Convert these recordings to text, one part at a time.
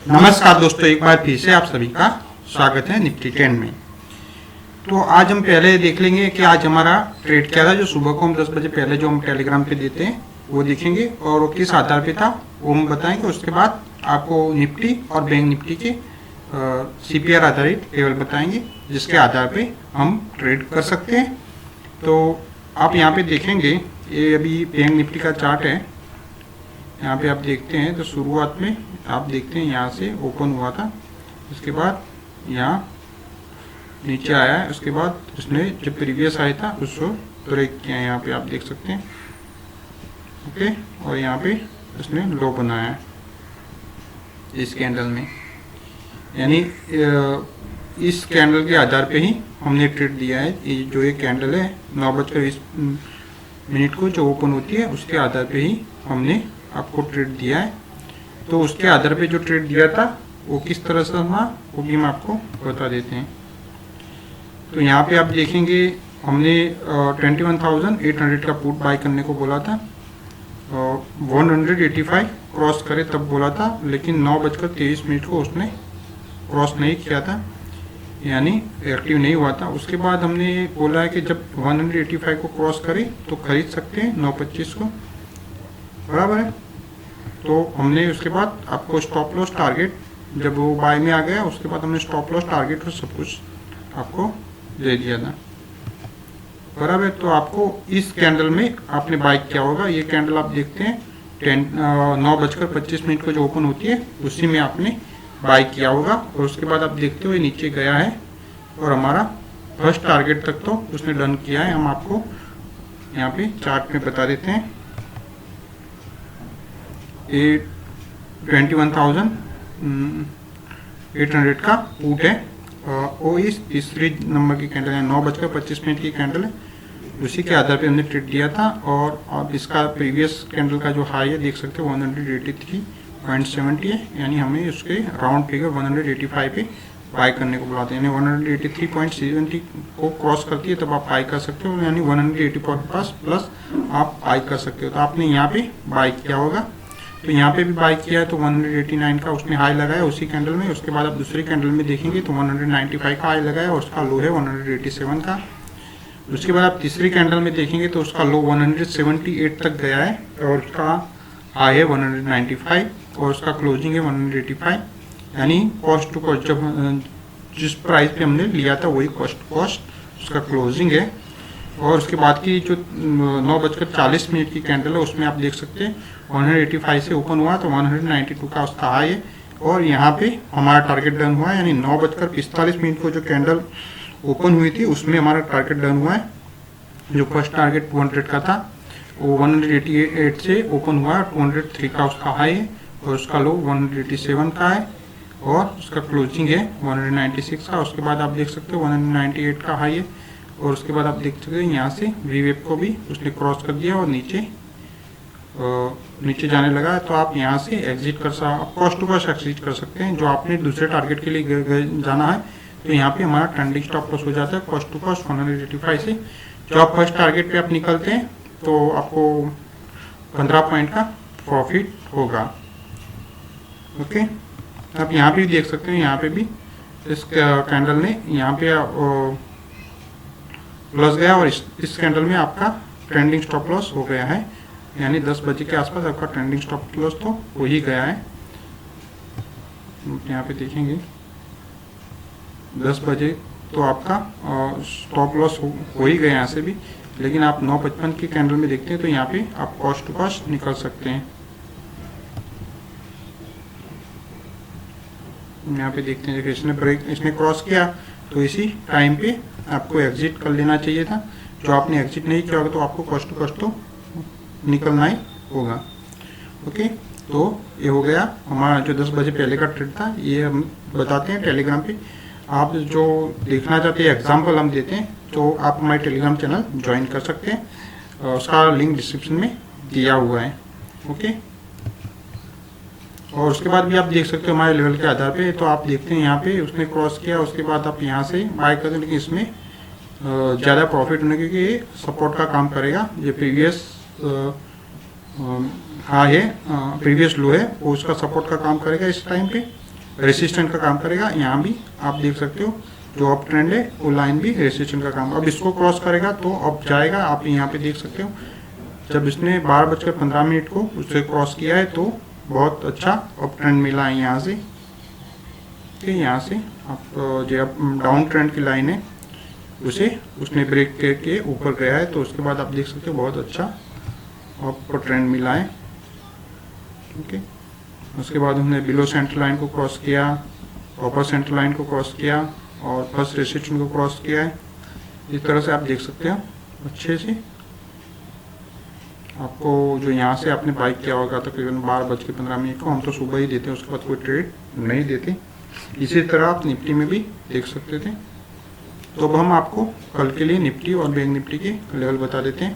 नमस्कार दोस्तों, एक बार फिर से आप सभी का स्वागत है निफ्टी 10 में। तो आज हम पहले देख लेंगे कि आज हमारा ट्रेड क्या था। जो सुबह को हम 10 बजे पहले जो हम टेलीग्राम पे देते हैं वो देखेंगे और वो किस आधार पे था वो हम बताएंगे। उसके बाद आपको निफ्टी और बैंक निफ्टी के CPR आधारित टेबल बताएंगे जिसके आधार पे हम ट्रेड कर सकते हैं। तो आप यहाँ पे देखेंगे, ये अभी बैंक निफ्टी का चार्ट है। यहाँ पे आप देखते हैं तो शुरुआत में आप देखते हैं यहाँ से ओपन हुआ था, उसके बाद यहाँ नीचे आया है, उसके बाद उसने जो प्रीवियस आया था उसको ब्रेक किया है। यहाँ पे आप देख सकते हैं, ओके। और यहाँ पे उसने लो बनाया है इस कैंडल में, यानी इस कैंडल के आधार पे ही हमने ट्रेड दिया है। ये जो ये कैंडल है 9:20 को जो ओपन होती है उसके आधार पे ही हमने आपको ट्रेड दिया है। तो उसके आधार पे जो ट्रेड दिया था वो किस तरह से था वो भी हम आपको बता देते हैं। तो यहाँ पे आप देखेंगे हमने 21,800 का पुट बाय करने को बोला था, 185 क्रॉस करे तब बोला था, लेकिन 9:23 को उसने क्रॉस नहीं किया था, यानी एक्टिव नहीं हुआ था। उसके बाद हमने बोला है कि जब 185 को क्रॉस करे तो खरीद सकते हैं 9:25 को, बराबर है। तो हमने उसके बाद आपको स्टॉप लॉस टारगेट, जब वो बाय में आ गया उसके बाद हमने स्टॉप लॉस टारगेट और सब कुछ आपको दे दिया था, बराबर। तो आपको इस कैंडल में आपने बाय किया होगा। ये कैंडल आप देखते हैं 9:25 को जो ओपन होती है उसी में आपने बाय किया होगा। और उसके बाद आप देखते हो ये नीचे गया है और हमारा फर्स्ट टारगेट तक तो उसने डन किया है। हम आपको यहाँ पे चार्ट में बता देते हैं। ये 21,800 का पुट है, वो इस तीसरी नंबर की कैंडल है, 9:25 की कैंडल है, उसी के आधार पे हमने ट्रेड दिया था। और अब इसका प्रीवियस कैंडल का जो हाई है देख सकते हो 183.70 है, यानी हमें उसके राउंड फिगर 185 पे बाय करने को बुलाते हैं। यानी 183.70 को क्रॉस करती है तब आप बाय कर सकते हो, यानी 184 प्लस आप बाय कर सकते हो। तो आपने यहाँ पे बाय किया होगा, तो यहाँ पे भी बाय किया है तो 189 का उसने हाई लगाया उसी कैंडल में। उसके बाद आप दूसरी कैंडल में देखेंगे तो 195 का हाई लगाया और उसका लो है 187 का। उसके बाद आप तीसरी कैंडल में देखेंगे तो उसका लो 178 तक गया है और उसका हाई है 195 और उसका क्लोजिंग है 185, यानी कॉस्ट टू कॉस्ट, जब जिस प्राइस पे हमने लिया था वही कॉस्ट टू कॉस्ट उसका क्लोजिंग है। और उसके बाद की जो 9:40 की कैंडल है उसमें आप देख सकते हैं 185 से ओपन हुआ तो 192 का उसका हाई है और यहाँ पे हमारा टारगेट डन हुआ है। यानी 9:45 को जो कैंडल ओपन हुई थी उसमें हमारा टारगेट डन हुआ है। जो फर्स्ट टारगेट 200 का था वो 188 से ओपन हुआ है, 203 का उसका हाई है और उसका लो 187 का है और उसका क्लोजिंग है 196 का। उसके बाद आप देख सकते हो 198 का हाई है और उसके बाद आप देख सकते हैं यहाँ से वीवेप को भी उसने क्रॉस कर दिया और नीचे जाने लगा है। तो आप यहाँ से exit cost to cost exit कर सकते हैं। जो आपने दूसरे टारगेट के लिए जाना है तो यहाँ पे हमारा ट्रेंडिंग स्टॉप लॉस हो जाता है कॉस्ट टू कॉस्ट 185 से। जो आप फर्स्ट टारगेट पे आप निकलते हैं तो आपको 15 पॉइंट का प्रॉफिट होगा, ओके। आप यहाँ पे भी देख सकते हैं, यहाँ पे भी इस कैंडल ने यहाँ पे प्लस गया और इस कैंडल में आपका ट्रेंडिंग स्टॉप लॉस हो गया है, यानी 10 बजे के आसपास आपका ट्रेंडिंग स्टॉप लॉस तो हो ही गया है। यहाँ पे देखेंगे 10 बजे तो आपका स्टॉप लॉस हो ही गया यहाँ से भी, लेकिन आप 9:55 की कैंडल में देखते हैं तो यहाँ पे आप कॉस्ट टू कॉस्ट निकल सकते हैं। यहाँ पे देखते हैं इसने क्रॉस किया तो इसी टाइम पे आपको एग्जिट कर लेना चाहिए था। जो आपने एग्जिट नहीं किया होगा तो आपको कॉस्ट टू कॉस्ट तो निकलना ही होगा, ओके। तो ये हो गया हमारा जो 10 बजे पहले का ट्रेड था। ये हम बताते हैं टेलीग्राम पे, आप जो देखना चाहते हैं एग्जांपल हम देते हैं तो आप हमारे टेलीग्राम चैनल ज्वाइन कर सकते हैं, उसका लिंक डिस्क्रिप्शन में दिया हुआ है, ओके। और उसके बाद भी आप देख सकते हो हमारे लेवल के आधार पे। तो आप देखते हैं यहाँ पे उसने क्रॉस किया, उसके बाद आप यहाँ से बाय करते हैं, लेकिन इसमें ज़्यादा प्रॉफिट होने क्योंकि ये सपोर्ट का काम करेगा। ये प्रीवियस हाई है, प्रीवियस लो है, वो उसका सपोर्ट का काम करेगा इस टाइम पे। रेसिस्टेंट का काम करेगा। यहाँ भी आप देख सकते हो जो अप ट्रेंड है वो लाइन भी रेसिस्टेंट का काम, अब इसको क्रॉस करेगा तो अब जाएगा। आप यहाँ पे देख सकते हो जब इसने 12:15 को उससे क्रॉस किया है तो बहुत अच्छा अप ट्रेंड मिला है यहाँ से। यहाँ से आप जो डाउन ट्रेंड की लाइन है उसे उसने ब्रेक करके ऊपर गया है, तो उसके बाद आप देख सकते हो बहुत अच्छा अप ट्रेंड मिला है। ओके, उसके बाद हमने बिलो सेंटर लाइन को क्रॉस किया, अपर सेंटर लाइन को क्रॉस किया और फर्स्ट रेसिस्टेंस को क्रॉस किया है। इस तरह से आप देख सकते हो अच्छे से। आपको जो यहाँ से आपने बाई किया होगा तकरीबन 12:15 को, हम तो सुबह ही देते हैं, उसके बाद कोई ट्रेड नहीं देते। इसी तरह आप निफ्टी में भी देख सकते थे। तो अब हम आपको कल के लिए निफ्टी और बैंक निफ्टी के लेवल बता देते हैं।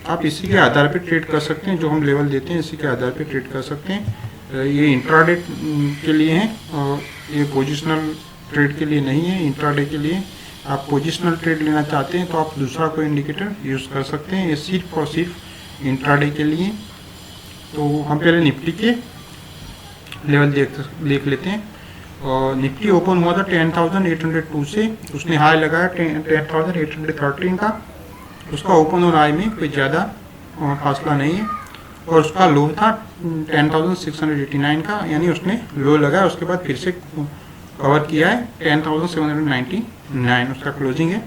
आप इसी के आधार पर ट्रेड कर सकते हैं, जो हम लेवल देते हैं इसी के आधार पर ट्रेड कर सकते हैं। ये इंट्राडे के लिए है और ये पोजिशनल ट्रेड के लिए नहीं है। इंट्राडे के लिए आप पोजिशनल ट्रेड लेना चाहते हैं तो आप दूसरा कोई इंडिकेटर यूज़ कर सकते हैं। ये सिर्फ और सिर्फ इंट्राडे के लिए। तो हम पहले निफ्टी के लेवल देख लेते हैं। और निफ्टी ओपन हुआ था 10,802 से, उसने हाई लगाया 10,813 का। उसका ओपन और हाई में कोई ज़्यादा फासला नहीं है। और उसका लो था 10,689 का, यानी उसने लो लगाया, उसके बाद फिर से कवर किया है 10,799 उसका क्लोजिंग है।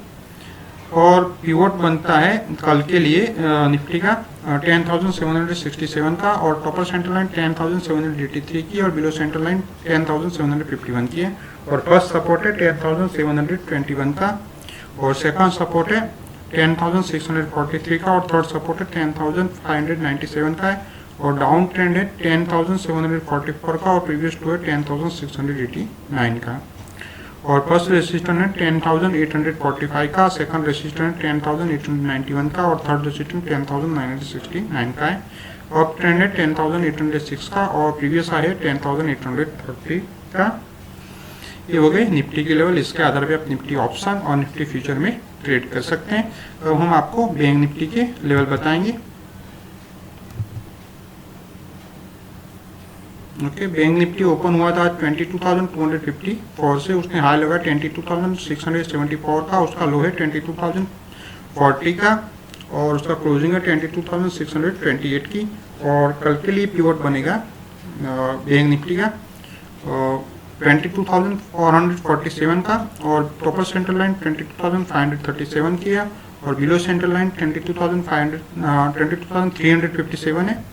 और पिवोट बनता है कल के लिए निफ्टी का 10,767 का, और टॉपर सेंटर लाइन 10,783 की और बिलो सेंटर लाइन 10,751 की है। और फर्स्ट सपोर्ट है 10,721 का, और सेकंड सपोर्ट है 10,643 का, और थर्ड सपोर्ट है 10,597 का है। और डाउन ट्रेंड है 10,744 का, और प्रीवियस टू है 10,689 का। और फर्स्ट रेसिस्टेंस है 10,845 का, सेकंड रेसिस्टेंस 10,891 का, और थर्ड रेसिस्टेंस 10,969 का है। अप ट्रेंड है 10,806 का, और प्रीवियस हाई है 10,830 का। ये हो गए निफ्टी के लेवल। इसके आधार पे आप निफ्टी ऑप्शन और निफ्टी फ्यूचर में ट्रेड कर सकते हैं। अब हम आपको बैंक निफ्टी के लेवल बताएंगे। ओके, बैंक निफ्टी ओपन हुआ था 22,254 से, उसने हाई लगा 22,674 का, उसका लो है 22,040 का, और उसका क्लोजिंग है 22,628 की। और कल के लिए पिवट बनेगा बैंक निफ्टी का 22,447 का, और टॉपर सेंटर लाइन 22,537 की है, और बिलो सेंटर लाइन 22,357 है।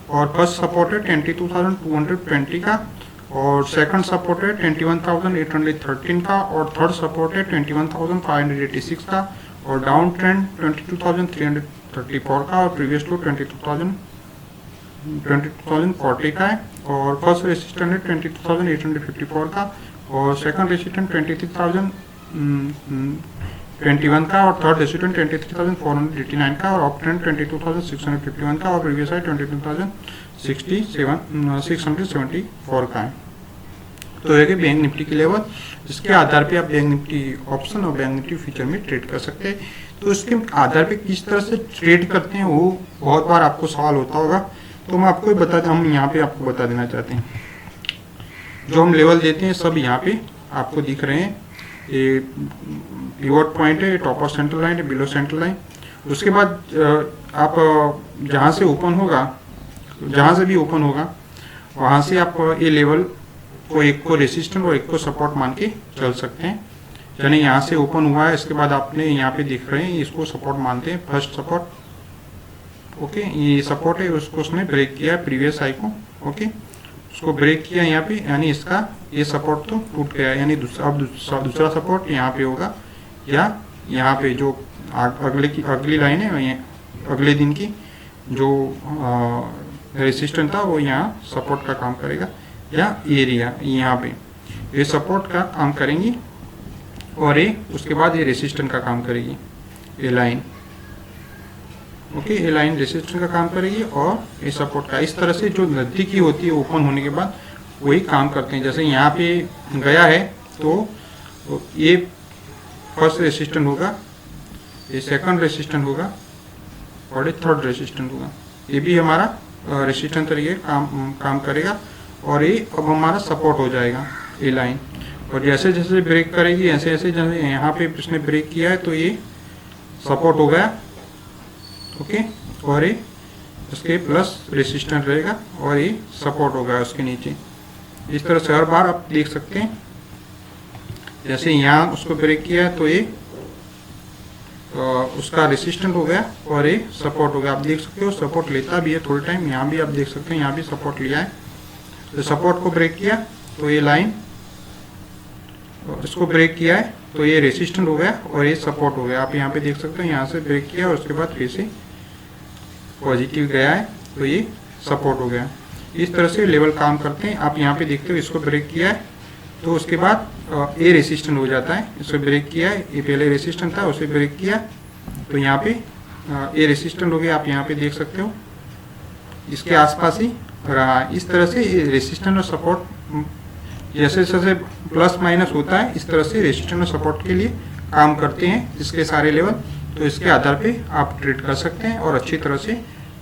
और फर्स्ट सपोर्ट है 22,220 का, और सेकंड सपोर्ट है 21,813 का, और थर्ड सपोर्ट है 21,586 का, और डाउन ट्रेंड 22,334 का, और प्रीवियस टू 22,040 का है। और फर्स्ट रेसिस्टेंस है 22,854 का, और सेकंड रेसिस्टेंस 23,021 का, और थर्ड रेसिस्टेंस 23,489 का, और अप ट्रेंड 22,651 का, और प्रीवियस है 22,674 का है। तो ये बैंक निफ्टी के लेवल, इसके आधार पे आप बैंक निफ्टी ऑप्शन और बैंक निफ्टी फ्यूचर में ट्रेड कर सकते हैं। तो इसके आधार पे किस तरह से ट्रेड करते हैं वो बहुत बार आपको सवाल होता होगा, तो मैं आपको हम यहाँ पे आपको बता देना चाहते हैं। जो हम लेवल देते हैं सब यहाँ पे आपको दिख रहे हैं। ये पिवट पॉइंट है, टॉपर सेंटर लाइन है, बिलो सेंटर लाइन। उसके बाद आप जहाँ से ओपन होगा, जहाँ से भी ओपन होगा वहाँ से आप ये लेवल को एक को रेसिस्टेंस और एक को सपोर्ट मान के चल सकते हैं। यानी यहाँ से ओपन हुआ है, इसके बाद आपने यहाँ पे दिख रहे हैं, इसको सपोर्ट मानते हैं, फर्स्ट सपोर्ट। ओके, ये सपोर्ट है, उसको उसने ब्रेक किया प्रीवियस हाई को। ओके, उसको ब्रेक किया यहाँ पे, यानी इसका ये सपोर्ट तो टूट गया, यानी दूसरा सपोर्ट यहाँ पे होगा, या यहाँ पे जो अगली लाइन है, अगले दिन की जो रेसिस्टेंस था वो यहाँ सपोर्ट का काम करेगा, या एरिया यहाँ पे ये सपोर्ट का काम करेंगी, और ये उसके बाद ये रेसिस्टेंस का काम करेगी, ये लाइन। ओके, ये लाइन रेसिस्टेंस का काम करेगी और ये सपोर्ट का। इस तरह से जो नज़दीकी होती है ओपन होने के बाद वही काम करते हैं। जैसे यहाँ पे गया है तो ये फर्स्ट रेसिस्टेंस होगा, ये सेकंड रेसिस्टेंस होगा, और ये थर्ड रेसिस्टेंस होगा। ये भी हमारा रेसिस्टेंस तरीके काम करेगा। और ये अब हमारा सपोर्ट हो जाएगा ये लाइन। और जैसे जैसे ब्रेक करेगी ऐसे ऐसे, जैसे यहाँ पे इसने ब्रेक किया है तो ये सपोर्ट हो गया, ओके, और ये इसके प्लस रेसिस्टेंस रहेगा और ये सपोर्ट हो गया उसके नीचे। इस तरह से हर बार आप देख सकते हैं, जैसे यहाँ उसको ब्रेक किया है तो ये उसका रेसिस्टेंट हो गया और ये सपोर्ट हो गया। आप देख सकते हो सपोर्ट लेता भी है थोड़े टाइम, यहाँ भी आप देख सकते हैं यहाँ भी सपोर्ट लिया है। तो सपोर्ट को ब्रेक किया तो ये लाइन, इसको ब्रेक किया है तो ये रेसिस्टेंट हो गया और ये सपोर्ट हो गया। आप यहाँ पे देख सकते हैं यहाँ से ब्रेक किया और उसके बाद फिर से पॉजिटिव गया है तो ये सपोर्ट हो गया। इस तरह से लेवल काम करते हैं। आप यहाँ पे देखते हो इसको ब्रेक किया है तो उसके बाद ये रेसिस्टेंट हो जाता है। इसको ब्रेक किया है, ये पहले रेसिस्टेंट था उसे ब्रेक किया तो यहाँ पे ये रेसिस्टेंट हो गया। आप यहाँ पे देख सकते हो इसके आसपास ही रहा। इस तरह से ये रेसिस्टेंट और सपोर्ट जैसे जैसे प्लस माइनस होता है इस तरह से रेसिस्टेंट और सपोर्ट के लिए काम करते हैं इसके सारे लेवल। तो इसके आधार पे आप ट्रेड कर सकते हैं और अच्छी तरह से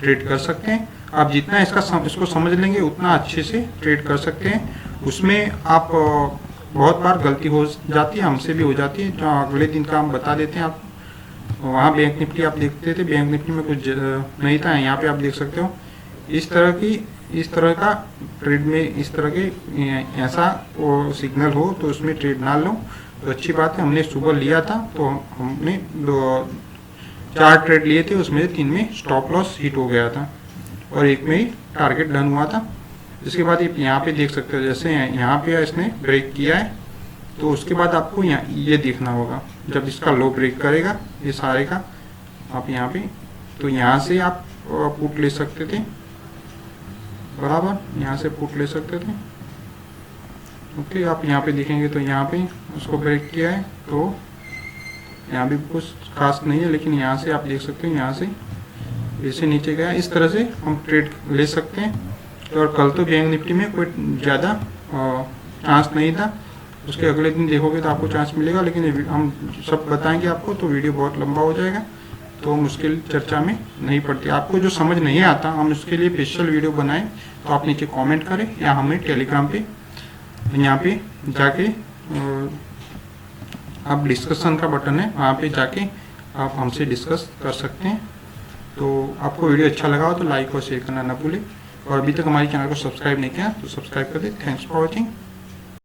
ट्रेड कर सकते हैं। आप जितना इसको समझ लेंगे उतना अच्छे से ट्रेड कर सकते हैं। उसमें आप बहुत बार गलती हो जाती है, हमसे भी हो जाती है, जो अगले दिन का हम बता देते हैं। आप वहाँ बैंक निफ्टी आप देखते थे, बैंक निफ्टी में कुछ नहीं था, यहाँ पे आप देख सकते हो इस तरह का ट्रेड में इस तरह के ऐसा वो सिग्नल हो तो उसमें ट्रेड ना लो तो अच्छी बात है। हमने सुबह लिया था तो हमने 4 ट्रेड लिए थे, उसमें 3 में स्टॉप लॉस हिट हो गया था और एक में ही टारगेट डन हुआ था। इसके बाद यहाँ पे देख सकते हो जैसे यहाँ पे इसने ब्रेक किया है तो उसके बाद आपको यहाँ ये देखना होगा जब इसका लो ब्रेक करेगा ये सारे का, आप यहाँ पे तो यहाँ से आप पुट ले सकते थे, बराबर यहाँ से पुट ले सकते थे, ओके। आप यहाँ पे देखेंगे तो यहाँ पे उसको ब्रेक किया है तो यहाँ भी कुछ खास नहीं है, लेकिन यहाँ से आप देख सकते हैं यहाँ से ऐसे नीचे गया। इस तरह से हम ट्रेड ले सकते हैं। और कल तो बैंक निफ्टी में कोई ज़्यादा चांस नहीं था, उसके अगले दिन देखोगे तो आपको चांस मिलेगा, लेकिन हम सब बताएंगे आपको तो वीडियो बहुत लंबा हो जाएगा तो मुश्किल चर्चा में नहीं पड़ती। आपको जो समझ नहीं आता हम उसके लिए स्पेशल वीडियो बनाएं तो आप नीचे कमेंट करें या हमें टेलीग्राम पे यहाँ पे जाके आप डिस्कशन का बटन है वहाँ पे जाके आप हमसे डिस्कस कर सकते हैं। तो आपको वीडियो अच्छा लगा हो तो लाइक और शेयर करना ना भूलें और अभी तक हमारे चैनल को सब्सक्राइब नहीं किया तो सब्सक्राइब कर दें। Thanks for watching.